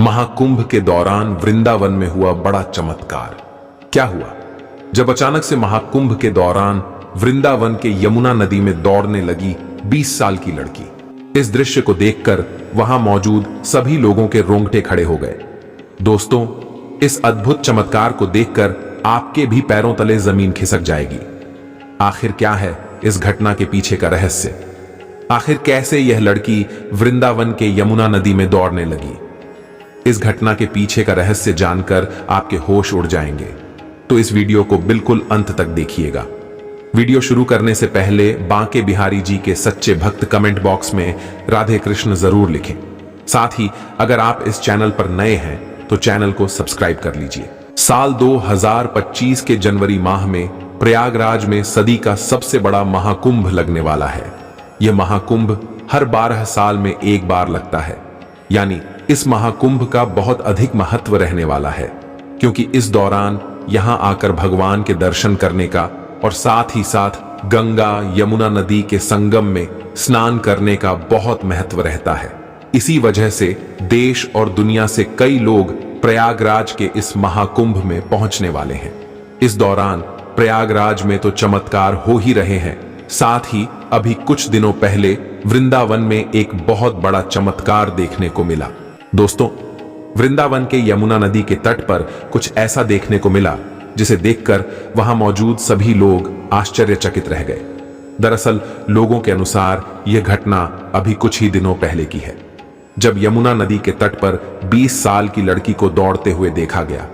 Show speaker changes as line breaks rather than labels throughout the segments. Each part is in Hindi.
महाकुंभ के दौरान वृंदावन में हुआ बड़ा चमत्कार। क्या हुआ? जब अचानक से महाकुंभ के दौरान वृंदावन के यमुना नदी में दौड़ने लगी 20 साल की लड़की। इस दृश्य को देखकर वहां मौजूद सभी लोगों के रोंगटे खड़े हो गए। दोस्तों, इस अद्भुत चमत्कार को देखकर आपके भी पैरों तले जमीन खिसक जाएगी। आखिर क्या है इस घटना के पीछे का रहस्य? आखिर कैसे यह लड़की वृंदावन के यमुना नदी में दौड़ने लगी? इस घटना के पीछे का रहस्य जानकर आपके होश उड़ जाएंगे, तो इस वीडियो को बिल्कुल अंत तक देखिएगा। वीडियो शुरू करने से पहले बांके बिहारी जी के सच्चे भक्त कमेंट बॉक्स में राधे कृष्ण जरूर लिखें। साथ ही अगर आप इस चैनल पर नए हैं तो चैनल को सब्सक्राइब कर लीजिए। साल 2025 के जनवरी माह में प्रयागराज में सदी का सबसे बड़ा महाकुंभ लगने वाला है। यह महाकुंभ हर 12 साल में एक बार लगता है, यानी इस महाकुंभ का बहुत अधिक महत्व रहने वाला है, क्योंकि इस दौरान यहां आकर भगवान के दर्शन करने का और साथ ही साथ गंगा यमुना नदी के संगम में स्नान करने का बहुत महत्व रहता है। इसी वजह से देश और दुनिया से कई लोग प्रयागराज के इस महाकुंभ में पहुंचने वाले हैं। इस दौरान प्रयागराज में तो चमत्कार हो ही रहे हैं, साथ ही अभी कुछ दिनों पहले वृंदावन में एक बहुत बड़ा चमत्कार देखने को मिला। दोस्तों, वृंदावन के यमुना नदी के तट पर कुछ ऐसा देखने को मिला जिसे देखकर वहां मौजूद सभी लोग आश्चर्यचकित रह गए। दरअसल लोगों के अनुसार यह घटना अभी कुछ ही दिनों पहले की है, जब यमुना नदी के तट पर 20 साल की लड़की को दौड़ते हुए देखा गया।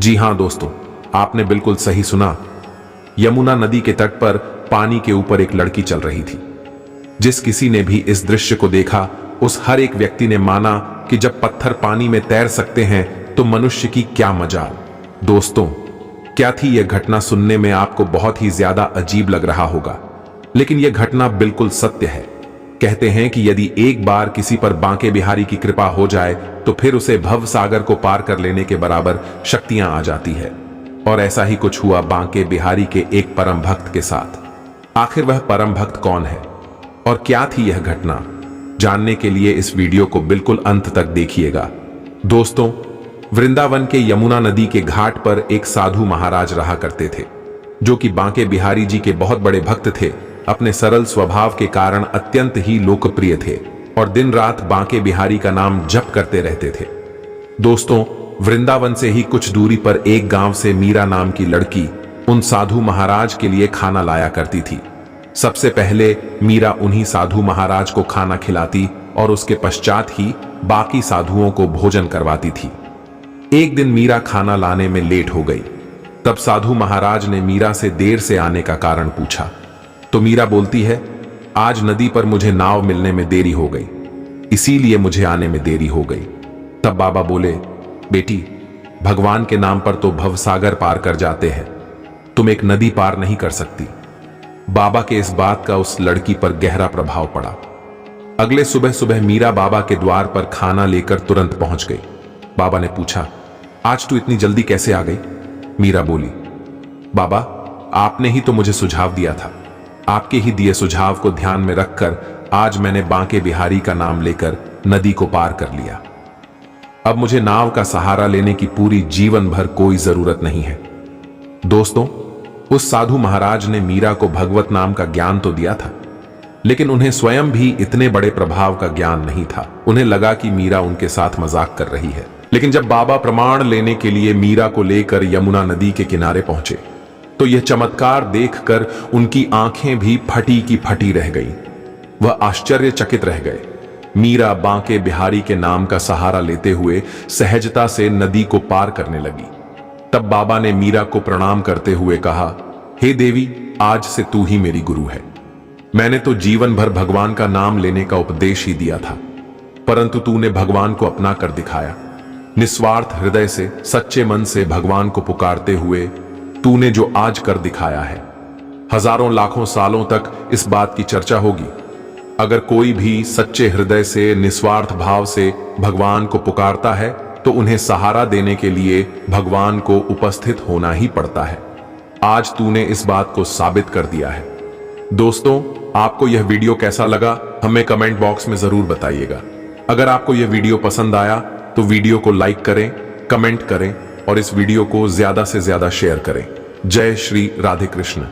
जी हां दोस्तों, आपने बिल्कुल सही सुना। यमुना नदी के तट पर पानी के ऊपर एक लड़की चल रही थी। जिस किसी ने भी इस दृश्य को देखा, उस हर एक व्यक्ति ने माना कि जब पत्थर पानी में तैर सकते हैं तो मनुष्य की क्या मजाल। दोस्तों, क्या थी यह घटना? सुनने में आपको बहुत ही ज्यादा अजीब लग रहा होगा, लेकिन यह घटना बिल्कुल सत्य है। कहते हैं कि यदि एक बार किसी पर बांके बिहारी की कृपा हो जाए तो फिर उसे भव सागर को पार कर लेने के बराबर शक्तियां आ जाती है। और ऐसा ही कुछ हुआ बांके बिहारी के एक परम भक्त के साथ। आखिर वह परम भक्त कौन है और क्या थी यह घटना? जानने के लिए इस वीडियो को बिल्कुल अंत तक देखिएगा। दोस्तों, वृंदावन के यमुना नदी के घाट पर एक साधु महाराज रहा करते थे, जो कि बांके बिहारी जी के बहुत बड़े भक्त थे। अपने सरल स्वभाव के कारण अत्यंत ही लोकप्रिय थे और दिन रात बांके बिहारी का नाम जप करते रहते थे। दोस्तों, वृंदावन से ही कुछ दूरी पर एक गांव से मीरा नाम की लड़की उन साधु महाराज के लिए खाना लाया करती थी। सबसे पहले मीरा उन्हीं साधु महाराज को खाना खिलाती और उसके पश्चात ही बाकी साधुओं को भोजन करवाती थी। एक दिन मीरा खाना लाने में लेट हो गई। तब साधु महाराज ने मीरा से देर से आने का कारण पूछा, तो मीरा बोलती है, आज नदी पर मुझे नाव मिलने में देरी हो गई, इसीलिए मुझे आने में देरी हो गई। तब बाबा बोले, बेटी, भगवान के नाम पर तो भवसागर पार कर जाते हैं, तुम एक नदी पार नहीं कर सकती। बाबा के इस बात का उस लड़की पर गहरा प्रभाव पड़ा। अगले सुबह सुबह मीरा बाबा के द्वार पर खाना लेकर तुरंत पहुंच गई। बाबा ने पूछा, आज तू इतनी जल्दी कैसे आ गई? मीरा बोली, बाबा, आपने ही तो मुझे सुझाव दिया था। आपके ही दिए सुझाव को ध्यान में रखकर आज मैंने बांके बिहारी का नाम लेकर नदी को पार कर लिया। अब मुझे नाव का सहारा लेने की पूरी जीवन भर कोई जरूरत नहीं है। दोस्तों, उस साधु महाराज ने मीरा को भगवत नाम का ज्ञान तो दिया था, लेकिन उन्हें स्वयं भी इतने बड़े प्रभाव का ज्ञान नहीं था। उन्हें लगा कि मीरा उनके साथ मजाक कर रही है। लेकिन जब बाबा प्रमाण लेने के लिए मीरा को लेकर यमुना नदी के किनारे पहुंचे, तो यह चमत्कार देखकर उनकी आंखें भी फटी की फटी रह गई। वह आश्चर्यचकित रह गए। मीरा बांके बिहारी के नाम का सहारा लेते हुए सहजता से नदी को पार करने लगी। तब बाबा ने मीरा को प्रणाम करते हुए कहा, हे देवी, आज से तू ही मेरी गुरु है। मैंने तो जीवन भर भगवान का नाम लेने का उपदेश ही दिया था, परंतु तूने भगवान को अपना कर दिखाया। निस्वार्थ हृदय से, सच्चे मन से भगवान को पुकारते हुए तूने जो आज कर दिखाया है, हजारों लाखों सालों तक इस बात की चर्चा होगी। अगर कोई भी सच्चे हृदय से, निस्वार्थ भाव से भगवान को पुकारता है तो उन्हें सहारा देने के लिए भगवान को उपस्थित होना ही पड़ता है। आज तूने इस बात को साबित कर दिया है। दोस्तों, आपको यह वीडियो कैसा लगा हमें कमेंट बॉक्स में जरूर बताइएगा। अगर आपको यह वीडियो पसंद आया तो वीडियो को लाइक करें, कमेंट करें और इस वीडियो को ज्यादा से ज्यादा शेयर करें। जय श्री राधे कृष्ण।